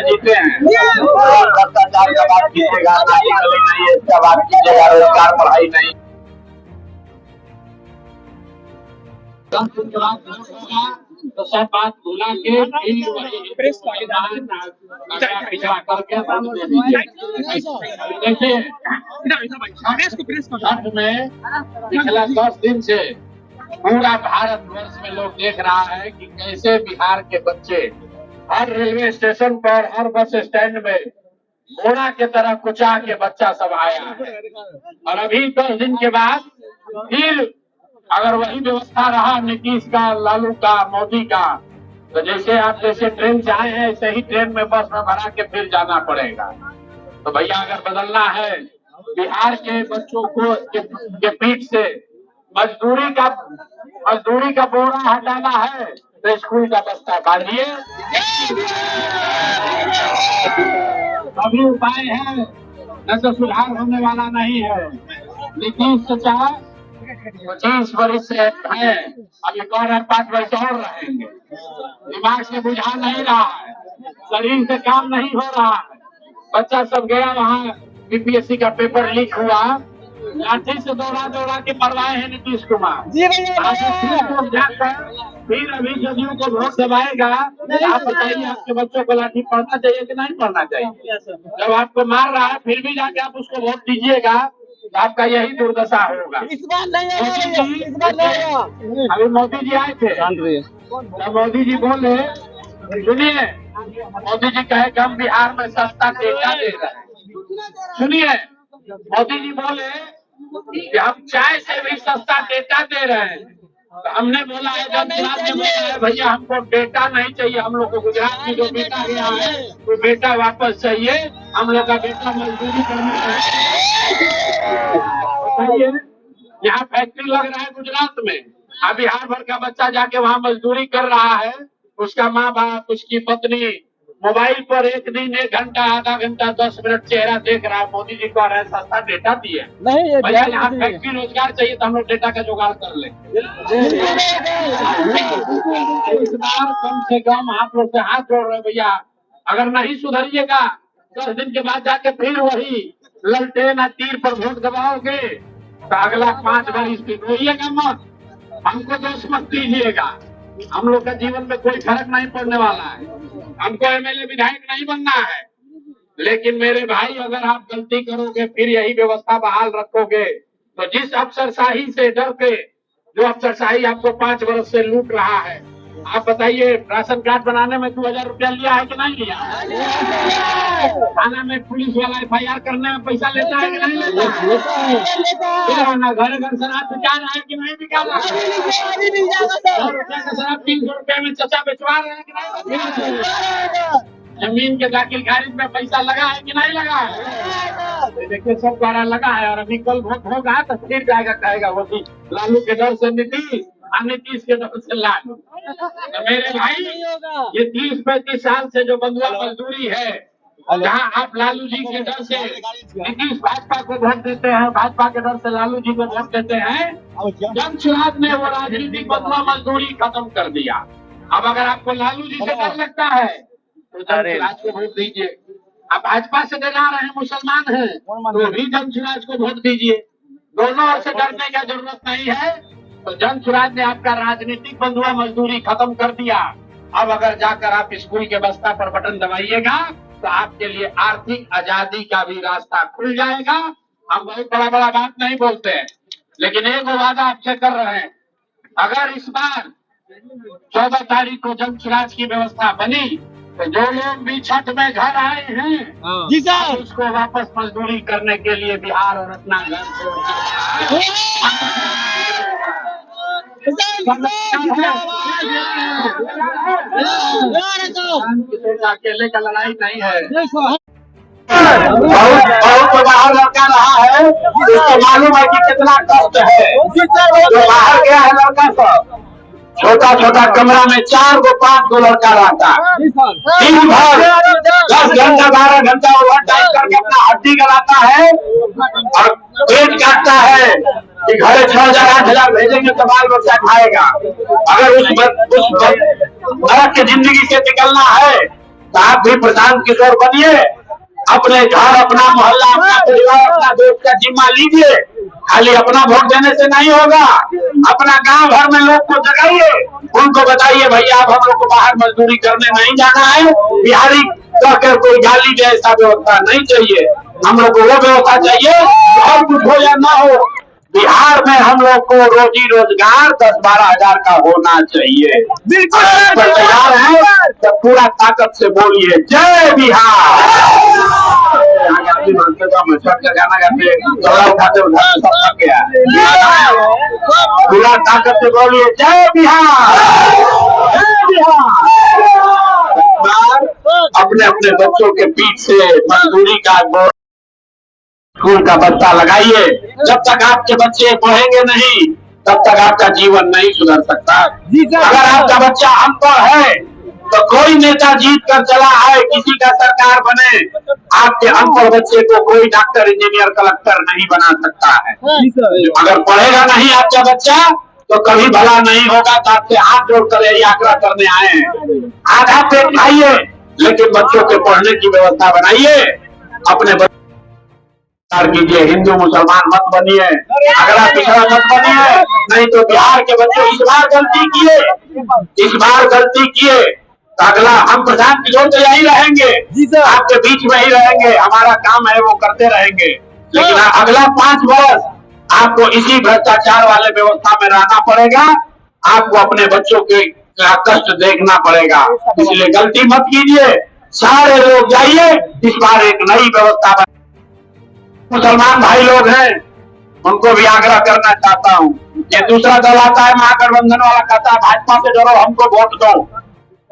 जीते हैं। भ्रष्टाचार का बात कीजिएगा, नहीं इसका बात कीजिएगा, रोजगार पढ़ाई नहीं। तो सब बात भुला के पिछड़ा करके देखिए, में पिछला 10 दिन से पूरा भारतवर्ष में लोग देख रहा है कि कैसे बिहार के बच्चे हर रेलवे स्टेशन पर, हर बस स्टैंड में घोड़ा के तरह कुचा के बच्चा सब आया है। और अभी 10 दिन के बाद फिर अगर वही व्यवस्था रहा नीतीश का, लालू का, मोदी का, तो जैसे आप जैसे ट्रेन से आए हैं ऐसे ही ट्रेन में बस में भरा के फिर जाना पड़ेगा। तो भैया अगर बदलना है, बिहार के बच्चों को के पीठ से मजदूरी का बोरा हटाना है तो स्कूल का बस्ता बांधिए। सभी उपाय है, न तो सुधार होने वाला नहीं है। नीतीश चाचा 25 वर्ष से है, अब एक और 5 वर्ष और रहेंगे। दिमाग से बुझा नहीं रहा है, शरीर से काम नहीं हो रहा है। बच्चा सब गया वहाँ, बीपीएससी का पेपर लीक हुआ, लाठी से दौड़ा के मरवाए हैं नीतीश कुमार। फिर अभी जदयू को वोट दबाएगा, आप बताइए आपके बच्चों को लाठी पढ़ना चाहिए कि नहीं पढ़ना चाहिए? जब आपको मार रहा है फिर भी जाके आप उसको वोट दीजिएगा तो आपका यही दुर्दशा होगा। इस बार नहीं, अभी मोदी जी आए थे, तो मोदी जी बोले, सुनिए, मोदी जी कहे कि हम बिहार में सस्ता डेटा दे रहे हैं। सुनिए, मोदी जी बोले कि हम चाय से भी सस्ता डेटा दे रहे हैं। तो हमने बोला है, जब गुजरात में बोला है भैया हमको डेटा नहीं चाहिए, हम लोग को गुजरात में जो बेटा गया है वो बेटा वापस चाहिए, हम लोग का बेटा मजदूरी करने चाहिए। यहाँ फैक्ट्री लग रहा है गुजरात में, अब बिहार भर का बच्चा जाके वहाँ मजदूरी कर रहा है, उसका माँ बाप, उसकी पत्नी मोबाइल पर एक दिन 1 घंटा, आधा घंटा, 10 मिनट चेहरा देख रहा है। मोदी जी कह रहे हैं सस्ता डेटा दिए नहीं, भैया यहाँ फैक्ट्री रोजगार चाहिए तो हम लोग डेटा का जुगाड़ कर लेंगे। इस बार कम से कम आप लोग से हाथ जोड़ रहे भैया, अगर नहीं सुधरिएगा 10 दिन के बाद जाके फिर वही ललटेन या तीर पर वोट दबाओगे तो अगला 5 वर्ष फिर रोइएगा मत, हमको दोष मत दीजिएगा। हम लोग का जीवन में कोई फर्क नहीं पड़ने वाला है, हमको एमएलए विधायक नहीं बनना है। लेकिन मेरे भाई अगर आप गलती करोगे फिर यही व्यवस्था बहाल रखोगे तो जिस अफसरशाही से डर के, जो अफसरशाही आपको 5 वर्ष से लूट रहा है, आप बताइए राशन कार्ड बनाने में 2000 रुपया लिया है कि नहीं लिया? थाना में पुलिस वाला FIR करने में पैसा लेता है कि नहीं लेता है? घर घर शराब बिका रहा है कि नहीं बिका रहा है? 100 रुपया का शराब 300 रुपया में चचा बेचवा रहे हैं कि नहीं? जमीन के दाखिल खारिज में पैसा लगा है कि नहीं लगा है? देखिए सब द्वारा लगा है। और अभी कल वोट होगा तो फिर जाएगा कहेगा वो लालू के डर से नीतीश, नीतीश के डर से लालू। तो मेरे भाई ये 30-35 साल से जो बंधुआ मजदूरी है, जहाँ आप लालू जी के डर से नीतीश भाजपा को वोट देते हैं, भाजपा के डर से लालू जी को वोट देते हैं, जनसुराज ने वो राजनीतिक बंधुआ मजदूरी खत्म कर दिया। अब अगर आपको लालू जी से डर लगता है तो जनसुराज को वोट दीजिए। आप भाजपा से डरा रहे हैं, मुसलमान हैं, तो भी जनसुराज को वोट दीजिए। दोनों ओर से डरने की जरूरत नहीं है। तो जनसुराज ने आपका राजनीतिक बंधुआ मजदूरी खत्म कर दिया। अब अगर जाकर आप स्कूल के बस्ता पर बटन दबाइएगा तो आपके लिए आर्थिक आजादी का भी रास्ता खुल जाएगा। हम बहुत बड़ा बात नहीं बोलते हैं, लेकिन एक वादा आपसे कर रहे हैं, अगर इस बार 14 तारीख को जनसुराज की व्यवस्था बनी तो जो लोग भी छठ में घर आए हैं जी सर, उसको वापस मजदूरी करने के लिए बिहार और अपना घर अकेले का लड़ाई नहीं है। बहुत बाहर लड़का रहा है, उसको मालूम है कि कितना कष्ट है। जो बाहर गया है लड़का सब छोटा कमरा में 4 गो 5 गो लड़का रहता है, दिन भर 10 घंटा 12 घंटा ओवर टाइम करके अपना हड्डी गलाता है और पेट काटता है कि घरे 6,000 8,000 भेजेंगे तो बाल बच्चा खाएगा। अगर उस नरक की जिंदगी से निकलना है तो आप भी प्रशांत किशोर बनिए, अपने घर, अपना मोहल्ला, अपना परिवार, अपना दोस्त का जिम्मा लीजिए। खाली अपना वोट देने से नहीं होगा, अपना गांव भर में लोग को जगाइए, उनको बताइए भैया आप हम लोग को बाहर मजदूरी करने नहीं जाना है, बिहारी कहकर कोई गाली दे ऐसा व्यवस्था नहीं चाहिए। हम लोग को वो व्यवस्था चाहिए और कुछ हो या ना हो, बिहार में हम लोग को रोजी रोजगार 10-12 हजार का होना चाहिए। बिल्कुल तैयार है तो पूरा ताकत से बोलिए जय बिहार। गाना गाते उठाते सब गया, पूरा ताकत से बोलिए जय बिहार, जय बिहार। अपने अपने बच्चों के पीठ से मजदूरी का स्कूल का बस्ता लगाइए। जब तक आपके बच्चे पढ़ेंगे नहीं तब तक आपका जीवन नहीं सुधर सकता। अगर आपका बच्चा अनपढ़ है तो कोई नेता जीत कर चला है, किसी का सरकार बने, आपके अनपढ़ बच्चे को कोई डॉक्टर, इंजीनियर, कलेक्टर नहीं बना सकता है। अगर पढ़ेगा नहीं आपका बच्चा तो कभी भला नहीं होगा। तो आपसे हाथ जोड़कर यही आग्रह करने आए हैं, आधा पेट खाइए लेकिन बच्चों के पढ़ने की व्यवस्था बनाइए। अपने कीजिए, हिंदू मुसलमान मत बनिए, अगला पिछड़ा मत बनिए, नहीं तो बिहार के बच्चे इस बार गलती किए तो अगला हम प्रशांत किशोर तो यही रहेंगे, आपके बीच में ही रहेंगे, हमारा काम है वो करते रहेंगे। लेकिन अगला 5 वर्ष आपको इसी भ्रष्टाचार वाले व्यवस्था में रहना पड़ेगा, आपको अपने बच्चों के कष्ट देखना पड़ेगा। इसलिए गलती मत कीजिए, सारे लोग जाइए, इस बार एक नई व्यवस्था। मुसलमान भाई लोग हैं उनको भी आग्रह करना चाहता हूँ, ये दूसरा दल आता है महागठबंधन वाला, कहता है भाजपा से डरो हमको वोट दो।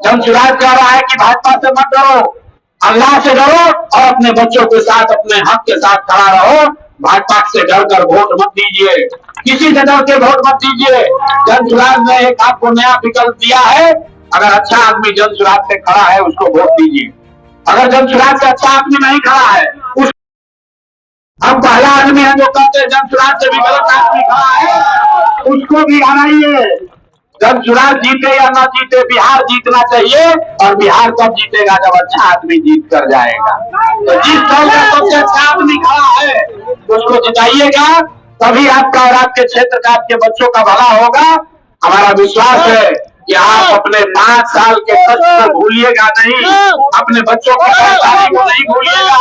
जनसुराज कह रहा है कि भाजपा से मत डरो, अल्लाह से डरो और अपने बच्चों के साथ, अपने हक के साथ खड़ा रहो। भाजपा से डर कर वोट मत दीजिए, किसी से डर के वोट मत दीजिए। जनसुराज ने एक आपको नया विकल्प दिया है, अगर अच्छा आदमी जनसुराज से खड़ा है उसको वोट दीजिए। अगर जनसुराज से अच्छा आदमी नहीं खड़ा है, हम पहला आदमी है जो कहते हैं जनसुराज से भी गलत आदमी खड़ा है, उसको भी हराइए। जनसुराज जीते या ना जीते, बिहार जीतना चाहिए, और बिहार तब जीतेगा जब अच्छा आदमी जीत कर जाएगा। तो जिस दल का सबसे अच्छा आदमी खड़ा है उसको जिताइएगा, तभी आपका और आपके क्षेत्र का, आपके बच्चों का भला होगा। हमारा विश्वास है कि आप अपने 5 साल के कष्ट को भूलिएगा नहीं, अपने बच्चों की परेशानी को नहीं भूलिएगा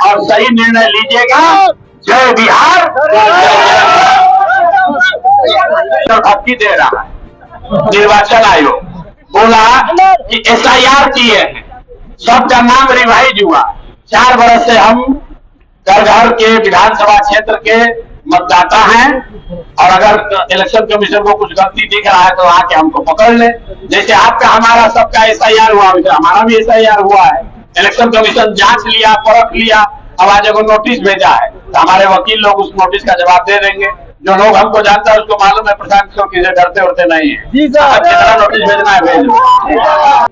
और सही निर्णय लीजिएगा। जय बिहार। धमकी दे रहा है निर्वाचन आयोग, बोला कि SIR किए हैं, सबका नाम रिवाइज हुआ। 4 बरस से हम घर के विधानसभा क्षेत्र के मतदाता हैं, और अगर इलेक्शन कमीशन को कुछ गलती दिख रहा है तो आके हमको पकड़ ले। जैसे आपका हमारा सबका SIR हुआ, वैसे हमारा भी SIR हुआ है। इलेक्शन कमीशन जांच लिया, परख लिया, अब आज अगर नोटिस भेजा है तो हमारे वकील लोग उस नोटिस का जवाब दे देंगे। जो लोग हमको जानता है उसको मालूम है प्रशांत किशोर किसी डरते उड़ते नहीं है। कितना नोटिस भेजना है भेज।